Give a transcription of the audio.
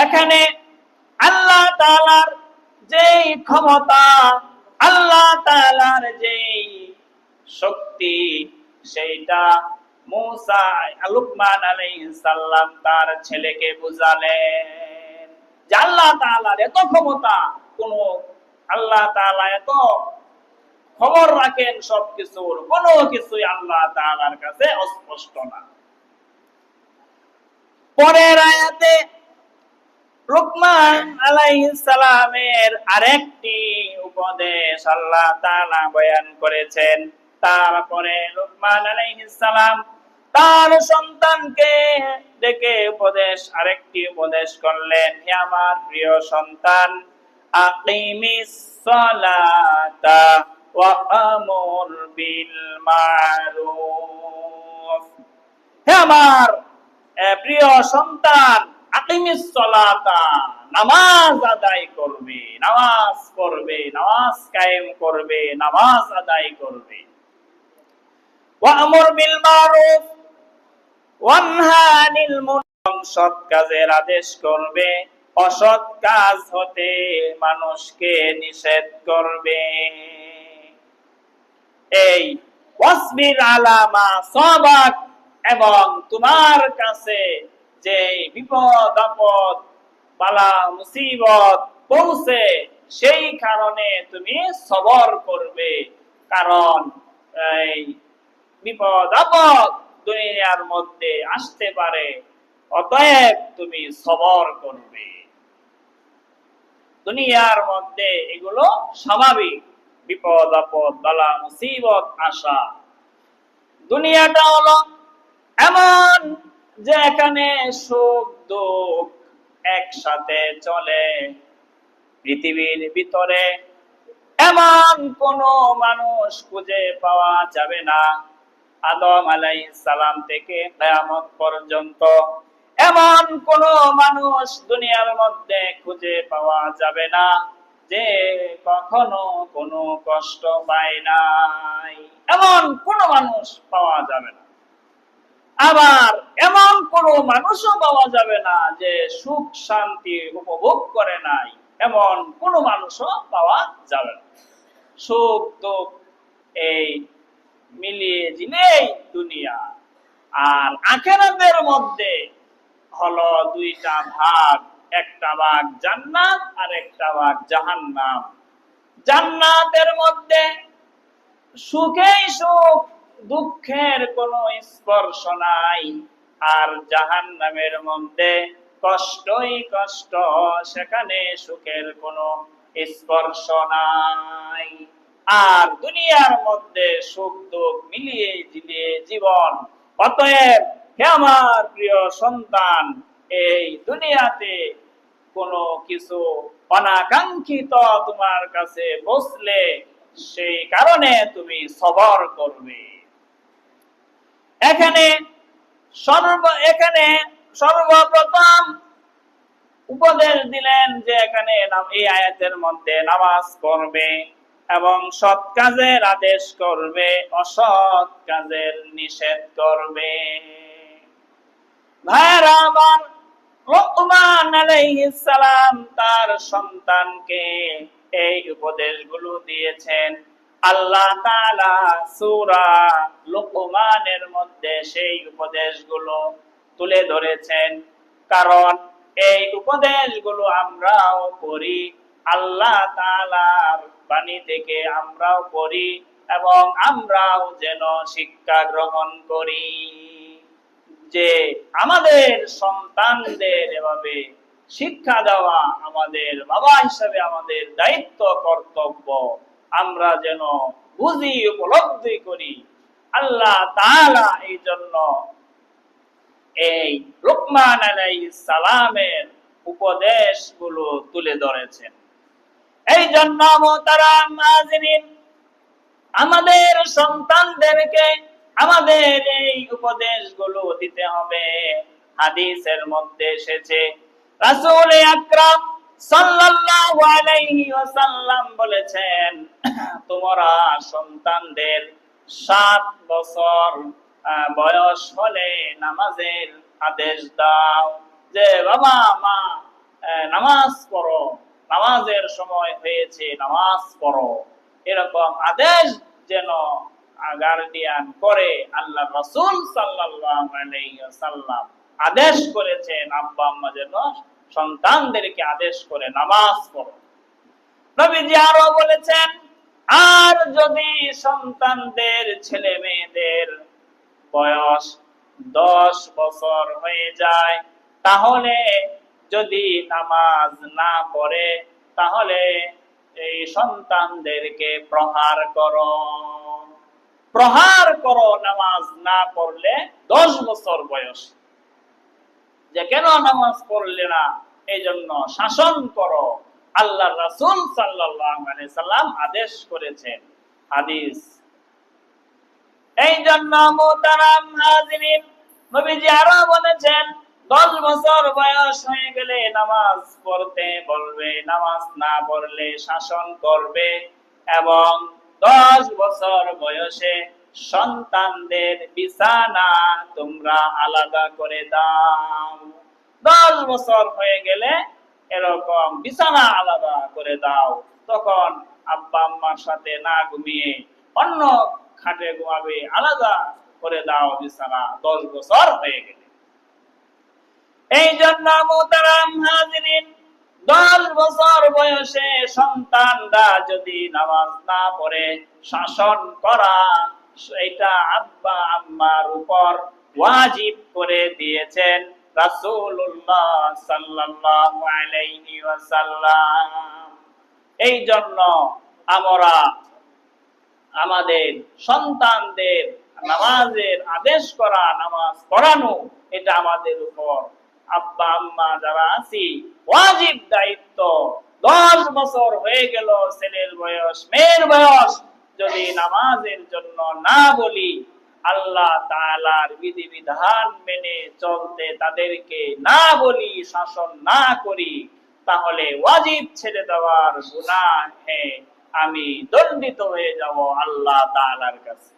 এখানে আল্লাহ তাআলার যেই ক্ষমতা, আল্লাহ তাআলার যেই শক্তি, সেইটা মূসা লুকমান আলাইহিস সালাম তার ছেলেকে বুঝালেন যে আল্লাহ তাআলার এত ক্ষমতা, কোন আল্লাহ তাআলা এত খবর রাখেন সবকিছুর, কোনো কিছুই আল্লাহ তাআলার কাছে অস্পষ্ট না। পরের আয়াতে লুকমান আলাইহিস সালামের আরেকটি উপদেশ আল্লাহ তাআলা বয়ান করেছেন। তারপরে লুকমান আলাইহিস সালাম তার সন্তানকে ডেকে আরেকটি উপদেশ করলেন, হে আমার প্রিয় সন্তান, আকিমিস সালাতা ওয়া আমুর বিল মারুফ। হে আমার প্রিয় সন্তান, আকিমিস সালাতা, নামাজ আদায় করবে, নামাজ পড়বে, নামাজ কায়েম করবে, নামাজ আদায় করবে। ওয়া আমুর বিল মারুফ ওয়ানহা আনিল মুনকার, সৎ কাজের আদেশ করবে, অসৎ কাজ হতে মানুষকে নিষেধ করবে। এই ওয়াসবির আলা মা সাবাক, এবং তোমার কাছে যে বিপদ আপদ বালা মুসিবত পৌঁছে, সেই কারণে তুমি সবর করবে। কারণ এই বিপদ আপদ দুনিয়ার মধ্যে আসতে পারে, অতএব তুমি সবর করবে। দুনিয়ার মধ্যে এগুলো স্বাভাবিক, বিপদ আপদ বালা মুসিবত আসা। দুনিয়াটা হলো এমন যে এখানে সুখ দুঃখ একসাথে চলে। পৃথিবীর ভিতরে এমন কোন মানুষ খুঁজে পাওয়া যাবে না, আদম আলাইহিস সালাম থেকে কিয়ামত পর্যন্ত এমন কোন মানুষ দুনিয়ার মধ্যে খুঁজে পাওয়া যাবে না যে কখনো কোনো কষ্ট পায় নাই। এমন কোন মানুষ পাওয়া যাবে না। আবার এমন কোন মানুষও পাওয়া যাবে না যে সুখ শান্তি উপভোগ করে নাই, এমন কোন মানুষও পাওয়া যাবে না। সুখ দুঃখ এই মিলিয়ে ঝিলিয়ে দুনিয়া। আর আখিরাতের মধ্যে হলো দুইটা ভাগ, একটা ভাগ জান্নাত আর একটা ভাগ জাহান্নাম। জান্নাতের মধ্যে সুখেই সুখ, দুঃখের কোনো স্পর্শ নাই। আর জাহান্নামের মধ্যে কষ্টই কষ্ট, সেখানে সুখের কোনো স্পর্শ নাই। আর দুনিয়ার মধ্যে সুখ দুঃখ মিলিয়ে ঝিলিয়ে জীবন। অতএব হে আমার প্রিয় সন্তান, এই দুনিয়াতে কোনো কিছু অনাকাঙ্ক্ষিত তোমার কাছে বসলে সেই কারণে তুমি সবর করবে। এখানে সর্বপ্রথম উপদেশ দিলেন যে এখানে এই আয়াতের মধ্যে নামাজ পড়বে এবং সৎ কাজের আদেশ করবে, অসৎ কাজের নিষেধ করবে। ভাইরা আমার, লুকমান আলাইহিস সালাম তার সন্তানকে এই উপদেশগুলো দিয়েছেন। আল্লাহ তাআলা সূরা লুকমানের মধ্যে সেই উপদেশগুলো তুলে ধরেছেন। কারণ এই উপদেশগুলো আমরাও পড়ি, আল্লাহ তাআলার বাণী থেকে আমরাও পড়ি এবং আমরাও যেন শিক্ষা গ্রহণ করি যে আমাদের সন্তানদের এভাবে শিক্ষা দেওয়া আমাদের বাবা হিসাবে আমাদের দায়িত্ব, কর্তব্য। আমরা যেন বুঝি, উপলব্ধি করি। আল্লাহ তাআলা এই জন্য এই লুকমান আলাইহিস সালামের উপদেশগুলো তুলে ধরেছেন। এই জন্য মুহতারাম মুআজ্জিরিন, আমাদের সন্তানদেরকে আমাদের এই উপদেশগুলো দিতে হবে। হাদিসের মধ্যে এসেছে, রাসূল আকরাম সাল্লাল্লাহু আলাইহি ওয়াসাল্লাম বলেছেন, তোমরা সন্তানদের 7 বছর বয়স হলে নামাজের আদেশ দাও। যে বাবা মা নামাজ পড়ো, নামাজের সময় হয়েছে, নামাজ পড়ো, এরকম আদেশ যেন গার্ডিয়ান করে। আল্লাহ রাসূল সাল্লাল্লাহু আলাইহি ওয়াসাল্লাম আদেশ করেছেন আব্বা আম্মা যেন সন্তানদেরকে আদেশ করে নামাজ পড়ো। নবীজি আরো বলেছেন, আর যদি সন্তানদের ছেলে মেয়েদের বয়স 10 বছর হয়ে যায়, তাহলে যদি নামাজ না পড়ে, তাহলে এই সন্তানদেরকে প্রহার করো। প্রহার করো নামাজ না পড়লে 10 বছর বয়স। যে কেন নামাজ পড়লে না, এই জন্য শাসন করো। আল্লাহ রাসূল সাল্লাল্লাহু আলাইহি সাল্লাম আদেশ করেছেন। হাদিস। এই জন্য মুহতারাম হাজিরিন, নবীজি আরো বলেছেন 10 বছর বয়স হয়ে গেলে নামাজ পড়তে বলবে, নামাজ না পড়লে শাসন করবে। এবং 10 বছর বয়সে সন্তানদের বিছানা তোমরা আলাদা করে দাও। 10 বছর হয়ে গেলে এরকম বিছানা আলাদা করে দাও। তখন আব্বা আম্মার সাথে না ঘুমিয়ে অন্য খাটে ঘুমাবে, আলাদা করে দাও বিছানা 10 বছর হয়ে গেলে। এই জন্য মুহতারাম হাজিরিন, 10 বছর বয়সে সন্তানরা যদি নামাজ না পড়ে শাসন করা, এটা আব্বা আম্মার উপর ওয়াজিব করে দিয়েছেন রাসূলুল্লাহ সাল্লাল্লাহু আলাইহি ওয়াসাল্লাম। এই জন্য আমরা আমাদের সন্তানদের নামাজের আদেশ করা, নামাজ পড়ানো, এটা আমাদের উপর আব্বা আম্মা যারা আছি ওয়াজিব দায়িত্ব। 10 বছর হয়ে গেল ছেলের বয়স, মেয়ের বয়স, যদি নামাজের জন্য না বলি, আল্লাহ তাআলার বিধিবিধান মেনে চলতে তাদেরকে না বলি, শাসন না করি, তাহলে ওয়াজিব ছেড়ে দেওয়ার গুনাহে আমি দণ্ডিত হয়ে যাব আল্লাহ তাআলার কাছে।